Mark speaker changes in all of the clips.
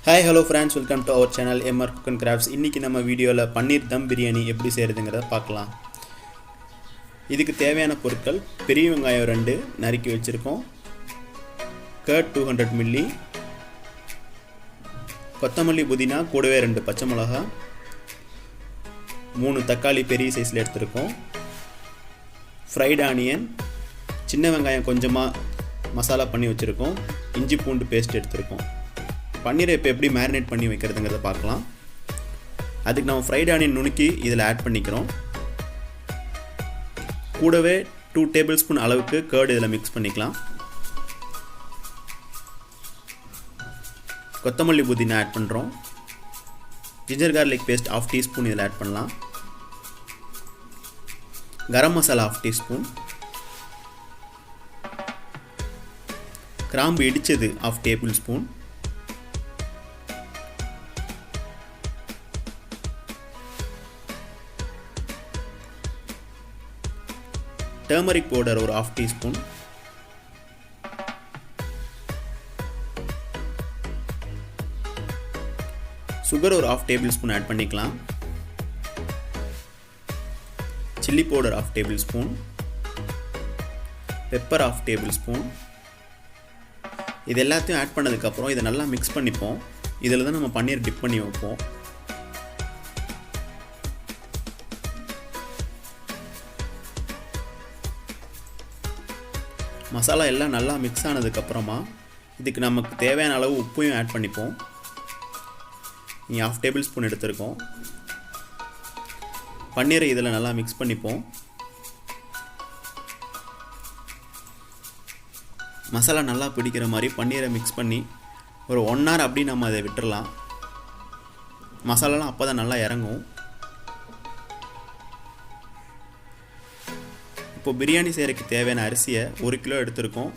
Speaker 1: Hi, hello friends, welcome to our channel MR Cook and Crafts. இன்னைக்கு நம்ம வீடியோல பன்னீர் தம் பிரியாணி எப்படி செய்யறதுங்கறத பார்க்கலாம். இதுக்கு தேவையான பொருட்கள் பெரிய வெங்காயம் 2 நறுக்கி வச்சிருக்கோம். curd 200 ml, கொத்தமல்லி புதினா கூடவே 2 பச்சை மிளகாய், 3 தக்காளி பெரிய சைஸ்ல எடுத்துருக்கோம். fried onion, சின்ன வெங்காயம் கொஞ்சமா மசாலா பண்ணி வச்சிருக்கோம். இஞ்சி பூண்டு பேஸ்ட் எடுத்துருக்கோம். பன்னீரை இப்போ எப்படி மேரினேட் பண்ணி வைக்கிறதுங்கிறத பார்க்கலாம். அதுக்கு நம்ம ஃப்ரைட் ஆனியன் நுணுக்கி இதில் ஆட் பண்ணிக்கிறோம். கூடவே 2 டேபிள் ஸ்பூன் அளவுக்கு கர்ட் இதில் மிக்ஸ் பண்ணிக்கலாம். கொத்தமல்லி புதினா ஆட் பண்ணுறோம். ஜிஞ்சர் கார்லிக் பேஸ்ட் 1/2 டீஸ்பூன் இதில் ஆட் பண்ணலாம். கரம் மசாலா 1/2 டீஸ்பூன், கிராம்பு இடித்தது 1/2 டேபிள் ஸ்பூன், டர்மரிக் பவுடர் ஒரு 1/2 டீஸ்பூன், சுகர் ஒரு 1/2 டேபிள் ஸ்பூன் ஆட் பண்ணிக்கலாம். Chilli powder 1/2 table spoon, pepper 1/2 table spoon. இது எல்லாத்தையும் ஆட் பண்ணதுக்கப்புறம் இதை நல்லா மிக்ஸ் பண்ணிப்போம். இதில் தான் நம்ம பன்னீர் டிப் பண்ணி வைப்போம். மசாலா எல்லாம் நல்லா மிக்ஸ் ஆனதுக்கப்புறமா இதுக்கு நமக்கு தேவையான அளவு உப்பையும் ஆட் பண்ணிப்போம். இங்கே 1/2 டேபிள் ஸ்பூன் எடுத்துருக்கோம். பன்னீரை இதில் நல்லா மிக்ஸ் பண்ணிப்போம். மசாலா நல்லா பிடிக்கிற மாதிரி பன்னீரை மிக்ஸ் பண்ணி ஒரு 1 hour அப்படி நம்ம அதை விட்டுறலாம். மசாலாலாம் அப்போ தான் நல்லா இறங்கும். இப்போ பிரியாணி செய்கிறதுக்கு தேவையான அரிசியை 1 கிலோ எடுத்துருக்கோம்.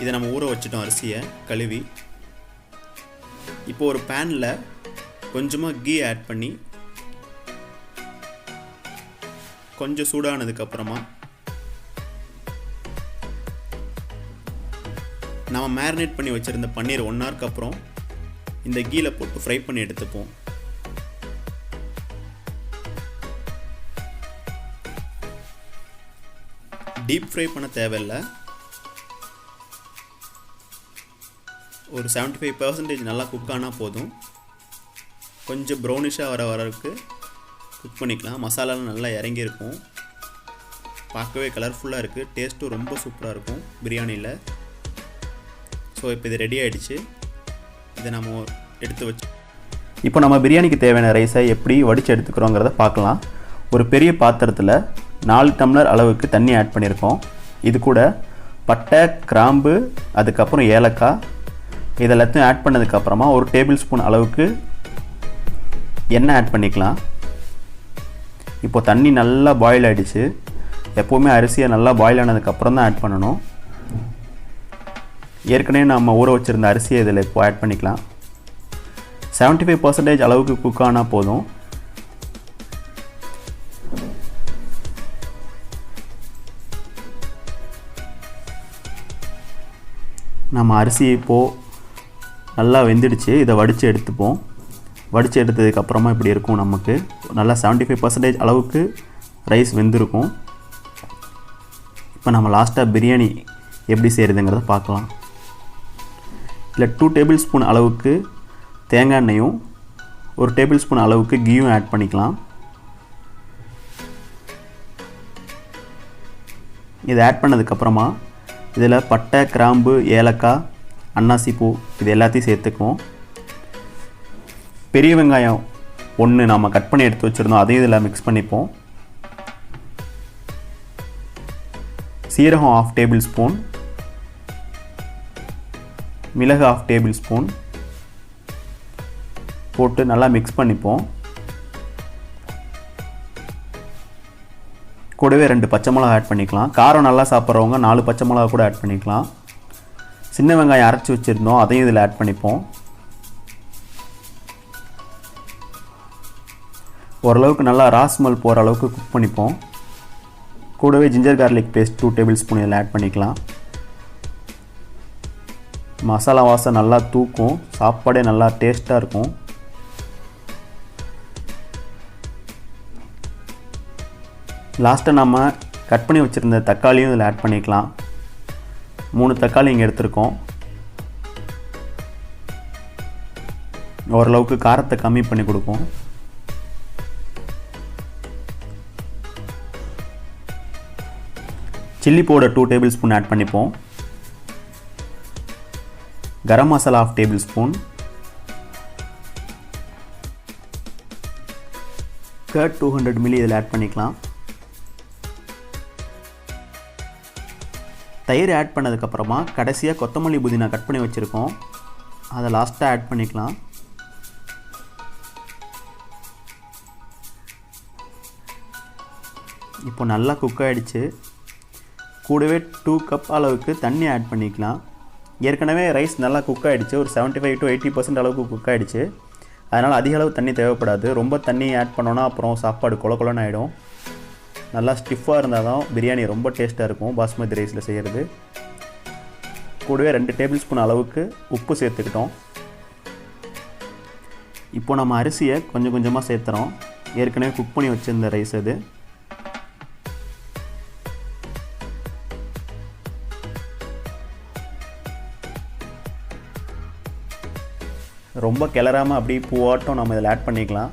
Speaker 1: இதை நம்ம ஊற வச்சுட்டோம் அரிசியை கழுவி. இப்போ ஒரு பேனில் கொஞ்சமாக கீ ஆட் பண்ணி கொஞ்சம் சூடானதுக்கப்புறமா நம்ம மேரினேட் பண்ணி வச்சுருந்த பன்னீர் 1 hourக்கு அப்புறம் இந்த கீயில் போட்டு ஃப்ரை பண்ணி எடுத்துப்போம். டீப் ஃப்ரை பண்ண தேவையில்லை. ஒரு 75% நல்லா குக் ஆனால் போதும். கொஞ்சம் ப்ரௌனிஷாக வரவுக்கு குக் பண்ணிக்கலாம். மசாலாலாம் நல்லா இறங்கியிருக்கும். பார்க்கவே கலர்ஃபுல்லாக இருக்குது. டேஸ்ட்டும் ரொம்ப சூப்பராக இருக்கும் பிரியாணியில். ஸோ இப்போ இது ரெடி ஆகிடுச்சு. இதை நம்ம எடுத்து வச்சு இப்போ நம்ம பிரியாணிக்கு தேவையான ரைஸை எப்படி வடித்து எடுத்துக்கிறோங்கிறத பார்க்கலாம். ஒரு பெரிய பாத்திரத்தில் 4 டம்ளர் அளவுக்கு தண்ணி ஆட் பண்ணியிருக்கோம். இது கூட பட்டை, கிராம்பு, அதுக்கப்புறம் ஏலக்காய் இதெல்லாத்தையும் ஆட் பண்ணதுக்கப்புறமா 1 டேபிள் ஸ்பூன் அளவுக்கு எண்ணெய் ஆட் பண்ணிக்கலாம். இப்போ தண்ணி நல்லா பாயில் ஆகிடுச்சு. எப்போவுமே அரிசியை நல்லா பாயில் ஆனதுக்கப்புறம் தான் ஆட் பண்ணணும். ஏற்கனவே நம்ம ஊற வச்சுருந்த அரிசியை இதில் இப்போ ஆட் பண்ணிக்கலாம். 75% அளவுக்கு குக் ஆனால் போதும். நம்ம அரிசி இப்போது நல்லா வெந்துடுச்சு. இதை வடித்து எடுத்துப்போம். வடித்து எடுத்ததுக்கப்புறமா இப்படி இருக்கும். நமக்கு நல்லா 75% அளவுக்கு ரைஸ் வெந்திருக்கும். இப்போ நம்ம லாஸ்ட்டாக பிரியாணி எப்படி செய்கிறதுங்கிறத பார்க்கலாம். இல்லை 2 டேபிள் ஸ்பூன் அளவுக்கு தேங்காய் எண்ணெயும் 1 டேபிள் ஸ்பூன் அளவுக்கு கீயும் ஆட் பண்ணிக்கலாம். இதை ஆட் பண்ணதுக்கப்புறமா இதில் பட்டை, கிராம்பு, ஏலக்காய், அன்னாசி பூ இது எல்லாத்தையும் சேர்த்துக்குவோம். பெரிய வெங்காயம் 1 நம்ம கட் பண்ணி எடுத்து வச்சுருந்தோம். அதையும் இதில் மிக்ஸ் பண்ணிப்போம். சீரகம் 1/2 டேபிள் ஸ்பூன், மிளகு 1/2 டேபிள் ஸ்பூன் போட்டு நல்லா மிக்ஸ் பண்ணிப்போம். கூடவே 2 பச்சை மிளகா ஆட் பண்ணிக்கலாம். காரம் நல்லா சாப்பிட்றவங்க 4 பச்சை மிளகா கூட ஆட் பண்ணிக்கலாம். சின்ன வெங்காயம் அரைச்சி வச்சுருந்தோம். அதையும் இதில் ஆட் பண்ணிப்போம். ஓரளவுக்கு நல்லா ராஸ்மல் போகிற அளவுக்கு குக் பண்ணிப்போம். கூடவே ginger garlic paste 2 tablespoon இதில் ஆட் பண்ணிக்கலாம். மசாலா வாசம் நல்லா தூக்கும், சாப்பாடே நல்லா டேஸ்ட்டாக இருக்கும். லாஸ்ட்டாக நம்ம கட் பண்ணி வச்சுருந்த தக்காளியும் இதில் ஆட் பண்ணிக்கலாம். 3 தக்காளி இங்கே எடுத்திருக்கோம். ஓரளவுக்கு காரத்தை கம்மி பண்ணி கொடுக்கும். Chilli powder 2 tablespoon add பண்ணிப்போம். Garam masala 1/2 tablespoon. Curd 200 ml இதில் ஆட் பண்ணிக்கலாம். தயிர் ஆட் பண்ணதுக்கப்புறமா கடைசியாக கொத்தமல்லி புதினா கட் பண்ணி வச்சுருக்கோம், அதை லாஸ்ட்டாக ஆட் பண்ணிக்கலாம். இப்போ நல்லா குக் ஆகிடுச்சு. கூடவே 2 கப் அளவுக்கு தண்ணி ஆட் பண்ணிக்கலாம். ஏற்கனவே ரைஸ் நல்லா குக் ஆகிடுச்சு, ஒரு 75 to 80% அளவுக்கு குக் ஆகிடுச்சு. அதனால் அதிக அளவு தண்ணி தேவைப்படாது. ரொம்ப தண்ணி ஆட் பண்ணோன்னா அப்புறம் சாப்பாடு கொல கொலன்னு ஆகிடும். நல்லா ஸ்டிஃபாக இருந்தால் தான் பிரியாணி ரொம்ப டேஸ்ட்டாக இருக்கும் பாஸ்மதி ரைஸில் செய்கிறது. கூடவே 2 டேபிள் ஸ்பூன் அளவுக்கு உப்பு சேர்த்துக்கிட்டோம். இப்போ நம்ம அரிசியை கொஞ்சம் கொஞ்சமாக சேர்த்துறோம். ஏற்கனவே குக் பண்ணி வச்சுருந்த ரைஸ் அது. ரொம்ப கிளறாமல் அப்படி பூவாட்டம் நம்ம இதில் ஆட் பண்ணிக்கலாம்.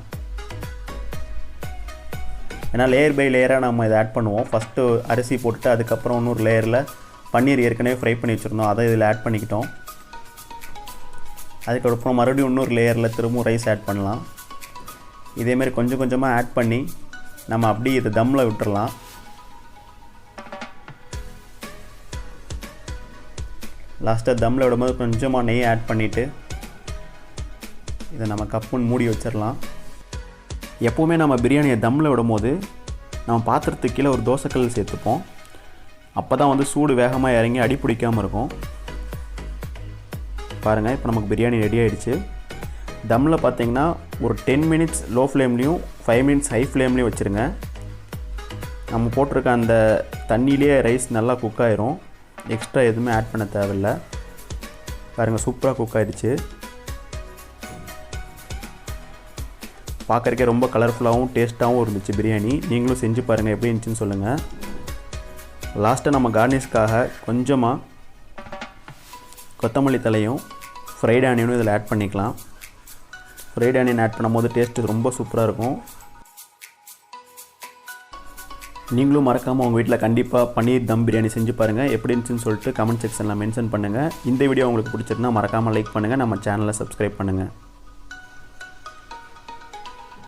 Speaker 1: ஏன்னா லேயர் பை லேயராக நம்ம இதை ஆட் பண்ணுவோம். ஃபஸ்ட்டு அரிசி போட்டுட்டு அதுக்கப்புறம் இன்னொரு லேயரில் பன்னீர் ஏற்கனவே ஃப்ரை பண்ணி வச்சுருந்தோம், அதை இதில் ஆட் பண்ணிக்கிட்டோம். அதுக்கப்புறம் மறுபடியும் இன்னொரு லேயரில் திரும்பவும் ரைஸ் ஆட் பண்ணலாம். இதேமாரி கொஞ்சம் கொஞ்சமாக ஆட் பண்ணி நம்ம அப்படியே இதை தம்மில் விட்டுறலாம். லாஸ்ட்டாக தம்மில் விடும்போது கொஞ்சமாக நெய் ஆட் பண்ணிவிட்டு இதை நம்ம கப்புன்னு மூடி வச்சிடலாம். எப்போவுமே நம்ம பிரியாணியை தம்மில் விடும்போது நம்ம பாத்திரத்துக்கு கீழே ஒரு தோசைக்கல் சேர்த்துப்போம். அப்போ தான் வந்து சூடு வேகமாக இறங்கி அடி பிடிக்காமல் இருக்கும். பாருங்கள், இப்போ நமக்கு பிரியாணி ரெடி ஆகிடுச்சு. தம்மில் பார்த்திங்கன்னா ஒரு 10 minutes லோ ஃப்ளேம்லேயும் 5 minutes ஹை ஃப்ளேம்லேயும் வச்சுருங்க. நம்ம போட்டிருக்க அந்த தண்ணியிலே ரைஸ் நல்லா குக் ஆயிரும். எக்ஸ்ட்ரா எதுவுமே ஆட் பண்ண தேவையில்லை. பாருங்கள், சூப்பராக குக் ஆகிடுச்சு. பார்க்குறக்கே ரொம்ப கலர்ஃபுல்லாகவும் டேஸ்ட்டாகவும் இருந்துச்சு பிரியாணி. நீங்களும் செஞ்சு பாருங்கள், எப்படி இருந்துச்சுன்னு சொல்லுங்கள். லாஸ்ட்டாக நம்ம கார்னிஷ்காக கொஞ்சமாக கொத்தமல்லி தலையும் ஃப்ரைட் ஆனியனும் இதில் ஆட் பண்ணிக்கலாம். ஃப்ரைட் ஆனியன் ஆட் பண்ணும்போது டேஸ்ட்டு ரொம்ப சூப்பராக இருக்கும். நீங்களும் மறக்காமல் உங்கள் வீட்டில் கண்டிப்பாக பன்னீர் தம் பிரியாணி செஞ்சு பாருங்கள். எப்படி இருந்துச்சுன்னு சொல்லிட்டு கமெண்ட் செக்ஷனில் மென்ஷன் பண்ணுங்கள். இந்த வீடியோ உங்களுக்கு பிடிச்சிருந்தா மறக்காமல் லைக் பண்ணுங்கள், நம்ம சேனலை சப்ஸ்கிரைப் பண்ணுங்கள்.